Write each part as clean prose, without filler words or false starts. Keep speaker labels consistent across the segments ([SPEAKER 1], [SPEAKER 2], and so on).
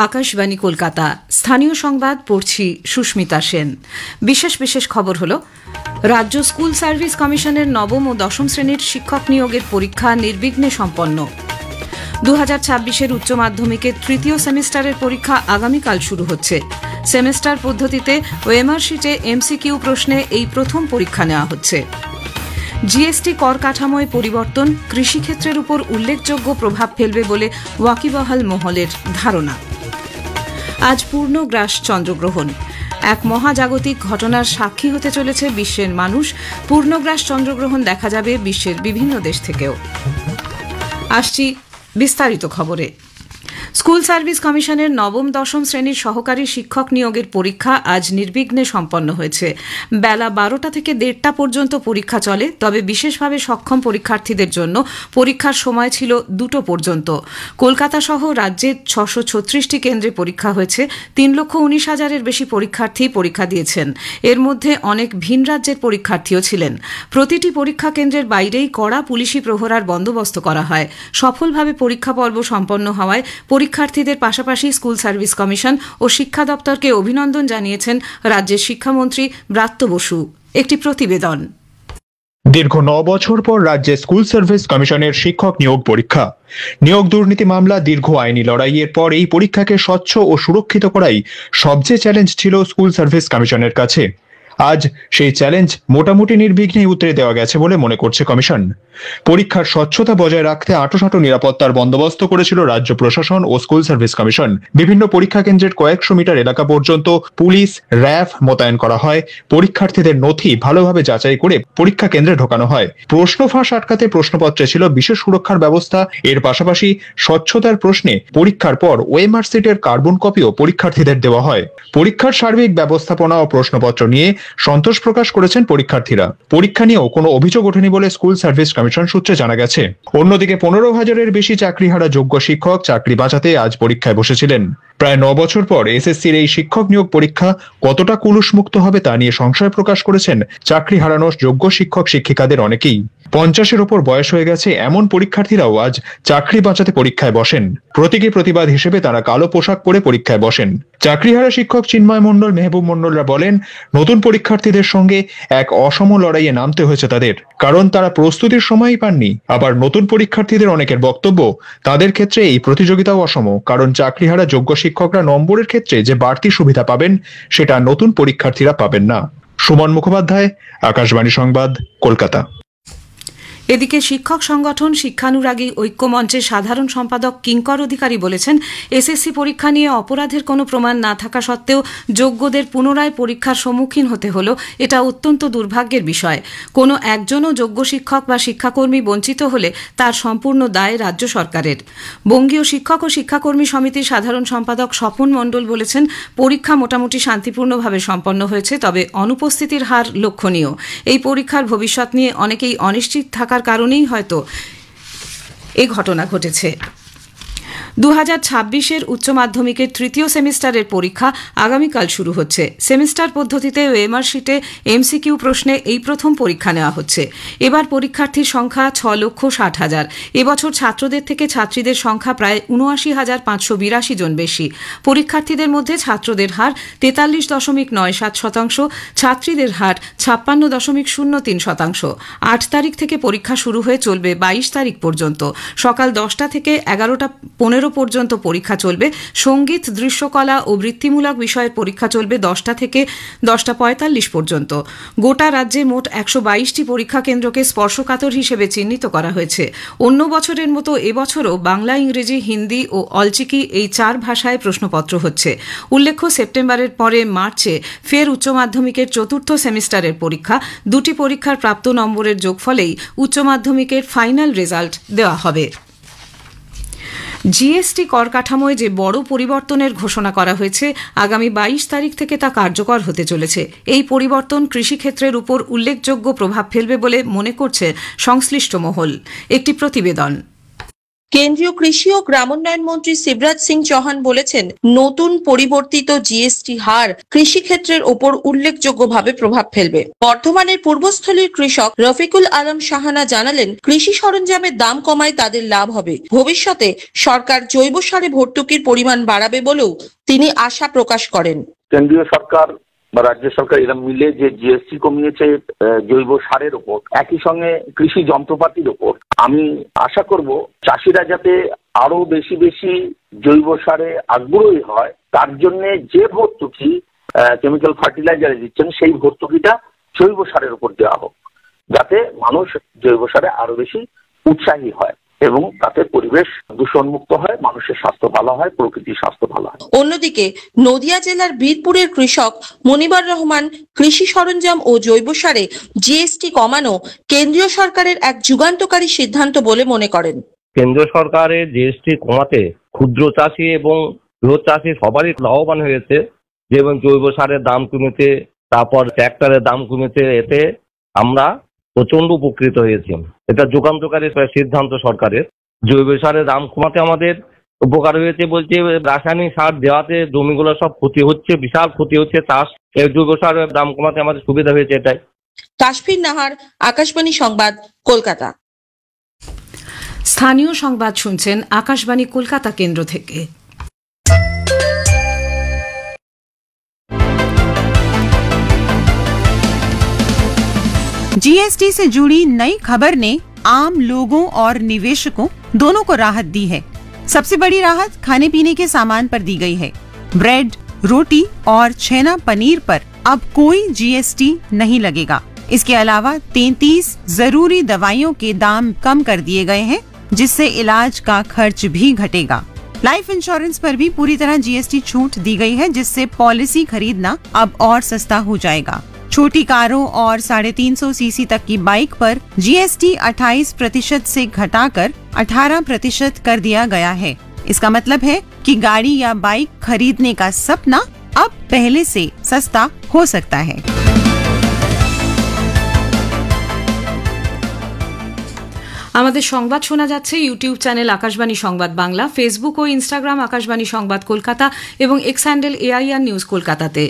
[SPEAKER 1] আকাশবাণী কলকাতা স্থানীয় সংবাদ পড়ছি সুস্মিতা সেন। বিশেষ খবর হল রাজ্য স্কুল সার্ভিস কমিশনের নবম ও দশম শ্রেণীর শিক্ষক নিয়োগের পরীক্ষা নির্বিঘ্নে সম্পন্ন। 2026-এর উচ্চ মাধ্যমিকের তৃতীয় সেমিস্টারের পরীক্ষা আগামীকাল শুরু হচ্ছে। সেমেস্টার পদ্ধতিতে ওএমআর শিটে এমসিকিউ প্রশ্নে এই প্রথম পরীক্ষা নেওয়া হচ্ছে। জিএসটি কর কাঠামোয় পরিবর্তন কৃষিক্ষেত্রের উপর উল্লেখযোগ্য প্রভাব ফেলবে বলে ওয়াকিবহাল মহলের ধারণা। আজ পূর্ণগ্রাস চন্দ্রগ্রহণ, এক মহাজাগতিক ঘটনার সাক্ষী হতে চলেছে বিশ্বের মানুষ। পূর্ণগ্রাস চন্দ্রগ্রহণ দেখা যাবে বিশ্বের বিভিন্ন দেশ থেকেও। আসছি বিস্তারিত খবরে। স্কুল সার্ভিস কমিশনের নবম দশম শ্রেণীর সহকারী শিক্ষক নিয়োগের পরীক্ষা আজ নির্বিঘ্নে সম্পন্ন হয়েছে। বেলা 12টা থেকে 1:30 পর্যন্ত পরীক্ষা চলে, তবে বিশেষভাবে সক্ষম পরীক্ষার্থীদের জন্য পরীক্ষার সময় ছিল 2টো পর্যন্ত। কলকাতা সহ রাজ্যের 636টি কেন্দ্রে পরীক্ষা হয়েছে। 3,19,000-এর বেশি পরীক্ষার্থী পরীক্ষা দিয়েছেন। এর মধ্যে অনেক ভিন রাজ্যের পরীক্ষার্থীও ছিলেন। প্রতিটি পরীক্ষা কেন্দ্রের বাইরেই কড়া পুলিশি প্রহরার বন্দোবস্ত করা হয়। সফলভাবে পরীক্ষা পর্ব সম্পন্ন হওয়ায় পরীক্ষার্থীদের পাশাপাশি স্কুল সার্ভিস কমিশন ও শিক্ষা দপ্তরকে অভিনন্দন জানিয়েছেন রাজ্যের শিক্ষামন্ত্রী ব্রাত্য বসু। একটি প্রতিবেদন।
[SPEAKER 2] দীর্ঘ 9 বছর পর রাজ্যে স্কুল সার্ভিস কমিশনের শিক্ষক নিয়োগ পরীক্ষা। নিয়োগ দুর্নীতি মামলা দীর্ঘ আইনি লড়াইয়ের পর এই পরীক্ষাকে স্বচ্ছ ও সুরক্ষিত করাই সবচেয়ে চ্যালেঞ্জ ছিল স্কুল সার্ভিস কমিশনের কাছে। আজ সেই চ্যালেঞ্জ মোটামুটি নির্বিঘ্নে উতরে দেওয়া গেছে বলে মনে করছে কমিশন। পরীক্ষার স্বচ্ছতা বজায় রাখতে আঁটোসাঁটো নিরাপত্তার বন্দোবস্ত করেছিল রাজ্য প্রশাসন ও স্কুল সার্ভিস কমিশন। বিভিন্ন পরীক্ষা কেন্দ্রের কয়েকশো মিটার এলাকা পর্যন্ত পুলিশ, র্যাফ মোতায়েন করা হয়। পরীক্ষার্থীদের নথি ভালোভাবে যাচাই করে পরীক্ষা কেন্দ্রে ঢোকানো হয়। প্রশ্ন ফাঁস আটকাতে প্রশ্নপত্রে ছিল বিশেষ সুরক্ষার ব্যবস্থা। এর পাশাপাশি স্বচ্ছতার প্রশ্নে পরীক্ষার পর ওএমআর সিটের কার্বন কপিও পরীক্ষার্থীদের দেওয়া হয়। পরীক্ষার সার্বিক ব্যবস্থাপনা ও প্রশ্নপত্র নিয়ে সন্তোষ প্রকাশ করেছেন পরীক্ষার্থীরা। পরীক্ষা নিয়েও কোনো অভিযোগ ওঠেনি বলে স্কুল সার্ভিস কমিশন সূত্রে জানা গেছে। অন্যদিকে 15,000-এর বেশি চাকরিহারা যোগ্য শিক্ষক চাকরি বাঁচাতে আজ পরীক্ষায় বসেছিলেন। প্রায় 9 বছর পর এসএসসির এই শিক্ষক নিয়োগ পরীক্ষা কতটা কুলুষমুক্ত হবে তা নিয়ে সংশয় প্রকাশ করেছেন চাকরি হারানো যোগ্য শিক্ষক শিক্ষিকাদের অনেকেই। 50-এর ওপর বয়স হয়ে গেছে এমন পরীক্ষার্থীরাও আজ চাকরি বাঁচাতে পরীক্ষায় বসেন। প্রতীকী প্রতিবাদ হিসেবে তারা কালো পোশাক পরে পরীক্ষায় বসেন। চাকরিহারা শিক্ষক চিন্ময় মণ্ডল, মেহবুব মণ্ডলরা বলেন, নতুন পরীক্ষার্থীদের সঙ্গে এক অসম লড়াইয়ে নামতে হয়েছে তাদের, কারণ তারা প্রস্তুতির সময়ই পাননি। আবার নতুন পরীক্ষার্থীদের অনেকের বক্তব্য, তাদের ক্ষেত্রে এই প্রতিযোগিতাও অসম, কারণ চাকরিহারা যোগ্য শিক্ষকরা নম্বরের ক্ষেত্রে যে বাড়তি সুবিধা পাবেন সেটা নতুন পরীক্ষার্থীরা পাবেন না। সুমন মুখোপাধ্যায়, আকাশবাণী সংবাদ, কলকাতা।
[SPEAKER 1] এদিকে শিক্ষক সংগঠন শিক্ষানুরাগী ঐক্যমঞ্চের সাধারণ সম্পাদক কিঙ্কর অধিকারী বলেছেন, এসএসসি পরীক্ষা নিয়ে অপরাধের কোনো প্রমাণ না থাকা সত্ত্বেও যোগ্যদের পুনরায় পরীক্ষার সম্মুখীন হতে হলো, এটা অত্যন্ত দুর্ভাগ্যের বিষয়। কোনো একজনও যোগ্য শিক্ষক বা শিক্ষাকর্মী বঞ্চিত হলে তার সম্পূর্ণ দায় রাজ্য সরকারের। বঙ্গীয় শিক্ষক ও শিক্ষাকর্মী সমিতির সাধারণ সম্পাদক স্বপন মণ্ডল বলেছেন, পরীক্ষা মোটামুটি শান্তিপূর্ণভাবে সম্পন্ন হয়েছে, তবে অনুপস্থিতির হার লক্ষণীয়। এই পরীক্ষার ভবিষ্যৎ নিয়ে অনেকেই অনিশ্চিত থাকার কারণেই হয়তো এই ঘটনা ঘটেছে। 2026-এর উচ্চ মাধ্যমিকের তৃতীয় সেমিস্টারের পরীক্ষা আগামীকাল শুরু হচ্ছে। সেমিস্টার পদ্ধতিতে ওএমআর শিটে এমসিকিউ প্রশ্নে এই প্রথম পরীক্ষা নেওয়া হচ্ছে। এবার পরীক্ষার্থীর সংখ্যা 6,60,000। এবছর ছাত্রদের থেকে ছাত্রীদের সংখ্যা প্রায় 79,582 জন বেশি। পরীক্ষার্থীদের মধ্যে ছাত্রদের হার 43.97%, ছাত্রীদের হার 56.03%। 8 তারিখ থেকে পরীক্ষা শুরু হয়ে চলবে 22 তারিখ পর্যন্ত। সকাল 10টা থেকে 11:15 পর্যন্ত পরীক্ষা চলবে। সঙ্গীত, দৃশ্যকলা ও বৃত্তিমূলক বিষয়ের পরীক্ষা চলবে 10টা থেকে 10:45 পর্যন্ত। গোটা রাজ্যে মোট 122টি পরীক্ষা কেন্দ্রকে স্পর্শকাতর হিসেবে চিহ্নিত করা হয়েছে। অন্য বছরের মতো এবছরও বাংলা, ইংরেজি, হিন্দি ও অলচিকি এই 4 ভাষায় প্রশ্নপত্র হচ্ছে। উল্লেখ্য, সেপ্টেম্বরের পরে মার্চে ফের উচ্চ মাধ্যমিকের চতুর্থ সেমিস্টারের পরীক্ষা। 2টি পরীক্ষার প্রাপ্ত নম্বরের যোগফলেই উচ্চ মাধ্যমিকের ফাইনাল রেজাল্ট দেওয়া হবে। জিএসটি কর কাঠামোয় যে বড় পরিবর্তনের ঘোষণা করা হয়েছে, আগামী 22 তারিখ থেকে তা কার্যকর হতে চলেছে। এই পরিবর্তন কৃষিক্ষেত্রের উপর উল্লেখযোগ্য প্রভাব ফেলবে বলে মনে করছে সংশ্লিষ্ট মহল। একটি প্রতিবেদন।
[SPEAKER 3] কেন্দ্রীয় কৃষি ও গ্রামোন্নয়ন মন্ত্রী শিবরাজ সিং চৌহান বলেছেন, নতুন পরিবর্তিত জিএসটি হার কৃষি ক্ষেত্রের ওপর উল্লেখযোগ্যভাবে প্রভাব ফেলবে। বর্ধমানের পূর্বস্থলীর কৃষক রফিকুল আলম সাহানা জানালেন, কৃষি সরঞ্জামের দাম কমায় তাদের লাভ হবে। ভবিষ্যতে সরকার জৈব সারে ভর্তুকির পরিমাণ বাড়াবে বলেও তিনি আশা প্রকাশ করেন।
[SPEAKER 4] কেন্দ্রীয় সরকার বা রাজ্য সরকার এরা মিলে যে জিএসটি কমিয়েছে জৈব সারের উপর, একই সঙ্গে কৃষি যন্ত্রপাতির উপর, আমি আশা করব চাষিরা যাতে আরো বেশি বেশি জৈব সারে আগ্রহী হয়, তার জন্য যে ভর্তুকি কেমিক্যাল ফার্টিলাইজারে দিচ্ছেন সেই ভর্তুকিটা জৈব সারের উপর দেওয়া হোক, যাতে মানুষ জৈব সারে আরো বেশি উৎসাহী হয় এবং তাতে পরিবেশ দূষণমুক্ত হয়, মানুষের স্বাস্থ্য ভালো হয়, প্রকৃতির স্বাস্থ্য ভালো হয়।
[SPEAKER 3] অন্যদিকে নদিয়া জেলার বীরপুরের কৃষক মনিবার রহমান কৃষি সরঞ্জাম ও জৈব সারে জিএসটি কমানো কেন্দ্রীয় সরকারের এক যুগান্তকারী সিদ্ধান্ত বলে মনে করেন।
[SPEAKER 5] কেন্দ্র সরকারের জিএসটি কমাতে ক্ষুদ্র চাষি এবং বৃহৎ চাষি সবারই লাভবান হয়েছে, যেমন জৈব সারের দাম কমেছে, তারপর ট্র্যাক্টরের দাম কমেছে, এতে আমরা প্রচন্ড উপকৃত হয়েছি। এটা যুগান্তকারী সিদ্ধান্ত সরকারের। জৈব সারের দাম কমাতে আমাদের উপকার হয়েছে বলছে, রাসায়নিক সার দেওয়াতে জমিগুলো সব ক্ষতি হচ্ছে, বিশাল ক্ষতি হচ্ছে চাষ। এই জৈব সারের দাম কমাতে আমাদের সুবিধা হয়েছে এটাই।
[SPEAKER 3] কাশফির নাহার, আকাশবাণী সংবাদ, কলকাতা।
[SPEAKER 1] স্থানীয় সংবাদ শুনছেন আকাশবাণী কলকাতা কেন্দ্র থেকে।
[SPEAKER 6] जीएसटी से जुड़ी नई खबर ने आम लोगों और निवेशकों दोनों को राहत दी है। सबसे बड़ी राहत खाने पीने के सामान पर दी गई है। ब्रेड, रोटी और छेना पनीर पर अब कोई जीएसटी नहीं लगेगा। इसके अलावा 33 जरूरी दवाइयों के दाम कम कर दिए गए हैं, जिससे इलाज का खर्च भी घटेगा। लाइफ इंश्योरेंस पर भी पूरी तरह जीएसटी छूट दी गई है, जिससे पॉलिसी खरीदना अब और सस्ता हो जाएगा। छोटी कारों और 350 सीसी तक की बाइक पर जीएसटी 28% से घटाकर 18% कर दिया गया है। इसका मतलब है कि गाड़ी या बाइक खरीदने का सपना अब पहले से सस्ता हो सकता है।
[SPEAKER 1] আমাদের সংবাদ শোনা যাচ্ছে ইউটিউব চ্যানেল আকাশবাণী সংবাদ বাংলা, ফেসবুক ও ইনস্টাগ্রাম আকাশবাণী সংবাদ কলকাতা এবং এক্স হ্যান্ডেল AIR নিউজ কলকাতাতে।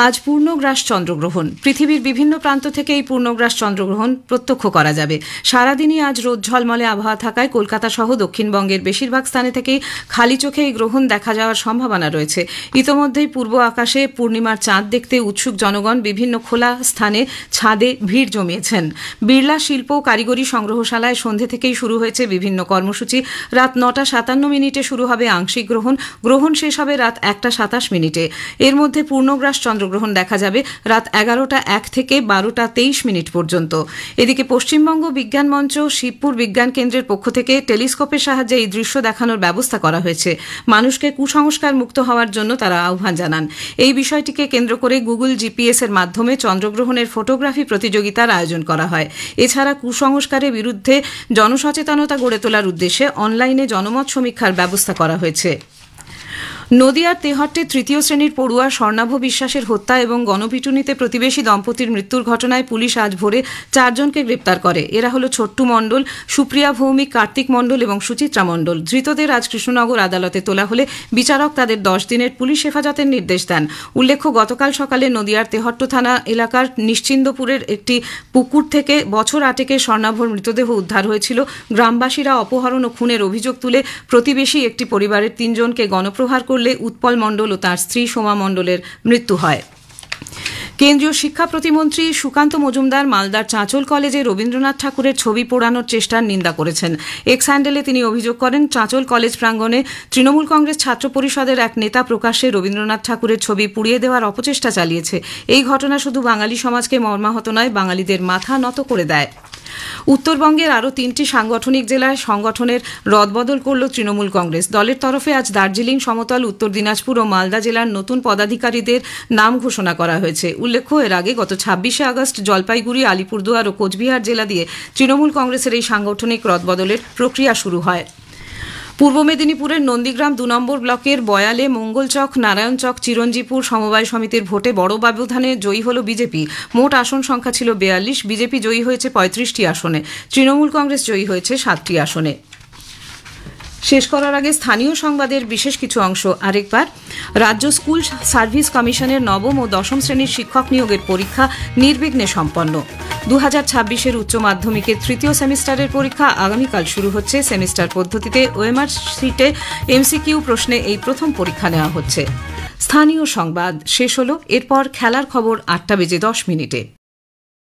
[SPEAKER 1] আজ পূর্ণগ্রাস চন্দ্রগ্রহণ। পৃথিবীর বিভিন্ন প্রান্ত থেকে এই পূর্ণগ্রাস চন্দ্রগ্রহণ প্রত্যক্ষ করা যাবে। সারাদিনই আজ রোদ ঝলমলে আবহাওয়া থাকায় কলকাতা সহ দক্ষিণবঙ্গের বেশিরভাগ স্থানে থেকেই খালি চোখে এই গ্রহণ দেখা যাওয়ার সম্ভাবনা রয়েছে। ইতোমধ্যেই পূর্ব আকাশে পূর্ণিমার চাঁদ দেখতে উৎসুক জনগণ বিভিন্ন খোলা স্থানে ছাদে ভিড় জমিয়েছেন। বিড়লা শিল্প ও কারিগরি সংগ্রহশালায় সন্ধে থেকেই শুরু হয়েছে বিভিন্ন কর্মসূচি। রাত 9টা 57 মিনিটে শুরু হবে আংশিক গ্রহণ। গ্রহণ শেষ হবে রাত 1টা 27 মিনিটে। এর মধ্যে পূর্ণগ্রাস চন্দ্রগ্রহণ দেখা যাবে রাত 11টা 1 থেকে 12টা 23 মিনিট পর্যন্ত। এদিকে পশ্চিমবঙ্গ বিজ্ঞান মঞ্চ শিবপুর বিজ্ঞান কেন্দ্রের পক্ষ থেকে টেলিস্কোপের সাহায্যে এই দৃশ্য দেখানোর ব্যবস্থা করা হয়েছে। মানুষকে কুসংস্কার মুক্ত হওয়ার জন্য তারা আহ্বান জানান। এই বিষয়টিকে কেন্দ্র করে গুগল GPS এর মাধ্যমে চন্দ্রগ্রহণের ফটোগ্রাফি প্রতিযোগিতার আয়োজন করা হয়। এছাড়া কুসংস্কারের বিরুদ্ধে জনসচেতনতা গড়ে তোলার উদ্দেশ্যে অনলাইনে জনমত সমীক্ষার ব্যবস্থা করা হয়েছে। নদিয়ার তেহট্টে তৃতীয় শ্রেণীর পড়ুয়া স্বর্ণাভ বিশ্বাসের হত্যা এবং গণপিটুনিতে প্রতিবেশী দম্পতির মৃত্যুর ঘটনায় পুলিশ আজ ভোরে 4 জনকে গ্রেপ্তার করে। এরা হল ছোট্টু মণ্ডল, সুপ্রিয়া ভৌমিক, কার্তিক মণ্ডল এবং সুচিত্রা মণ্ডল। ধৃতদের আজ কৃষ্ণনগর আদালতে তোলা হলে বিচারক তাদের 10 দিনের পুলিশ হেফাজতের নির্দেশ দেন। উল্লেখ্য, গতকাল সকালে নদিয়ার তেহট্ট থানা এলাকার নিশ্চিন্দপুরের একটি পুকুর থেকে বছর 8 স্বর্ণাভর মৃতদেহ উদ্ধার হয়েছিল। গ্রামবাসীরা অপহরণ ও খুনের অভিযোগ তুলে প্রতিবেশী একটি পরিবারের 3 জনকে গণপ্রহার করলে উৎপল মণ্ডল ও তার স্ত্রী সোমা মণ্ডলের মৃত্যু হয়। কেন্দ্রীয় শিক্ষা প্রতিমন্ত্রী সুকান্ত মজুমদার মালদার চাঁচল কলেজে রবীন্দ্রনাথ ঠাকুরের ছবি পোড়ানোর চেষ্টার নিন্দা করেছেন। এক্স হ্যান্ডেলে তিনি অভিযোগ করেন, চাঁচল কলেজ প্রাঙ্গণে তৃণমূল কংগ্রেস ছাত্র পরিষদের এক নেতা প্রকাশ্যে রবীন্দ্রনাথ ঠাকুরের ছবি পুড়িয়ে দেওয়ার অপচেষ্টা চালিয়েছে। এই ঘটনা শুধু বাঙালি সমাজকে মর্মাহত নয়, বাঙালিদের মাথা নত করে দেয়। উত্তরবঙ্গের আরও 3টি সাংগঠনিক জেলায় সংগঠনের রদবদল করল তৃণমূল কংগ্রেস। দলের তরফে আজ দার্জিলিং, সমতল, উত্তর দিনাজপুর ও মালদা জেলার নতুন পদাধিকারীদের নাম ঘোষণা করা হয়েছে। উল্লেখ্য, এর আগে গত 26শে আগস্ট জলপাইগুড়ি, আলিপুরদুয়ার ও কোচবিহার জেলা দিয়ে তৃণমূল কংগ্রেসের এই সাংগঠনিক রদবদলের প্রক্রিয়া শুরু হয়। পূর্ব মেদিনীপুরের নন্দীগ্রাম 2 নম্বর ব্লকের বয়ালে, মঙ্গলচক, নারায়ণচক, চিরঞ্জীপুর সমবায় সমিতির ভোটে বড় ব্যবধানে জয়ী হল বিজেপি। মোট আসন সংখ্যা ছিল 42। বিজেপি জয়ী হয়েছে 35টি আসনে, তৃণমূল কংগ্রেস জয়ী হয়েছে 7টি আসনে। শেষ করার আগে স্থানীয় সংবাদের বিশেষ কিছু অংশ আরেকবার। রাজ্য স্কুল সার্ভিস কমিশনের নবম ও দশম শ্রেণীর শিক্ষক নিয়োগের পরীক্ষা নির্বিঘ্নে সম্পন্ন। 2026-এর উচ্চ মাধ্যমিকের তৃতীয় সেমিস্টারের পরীক্ষা আগামীকাল শুরু হচ্ছে। সেমিস্টার পদ্ধতিতে ওএমআর শিটে এমসিকিউ প্রশ্নে এই প্রথম পরীক্ষা নেওয়া হচ্ছে। স্থানীয় সংবাদ শেষ হলো। এরপর খেলার খবর 8:10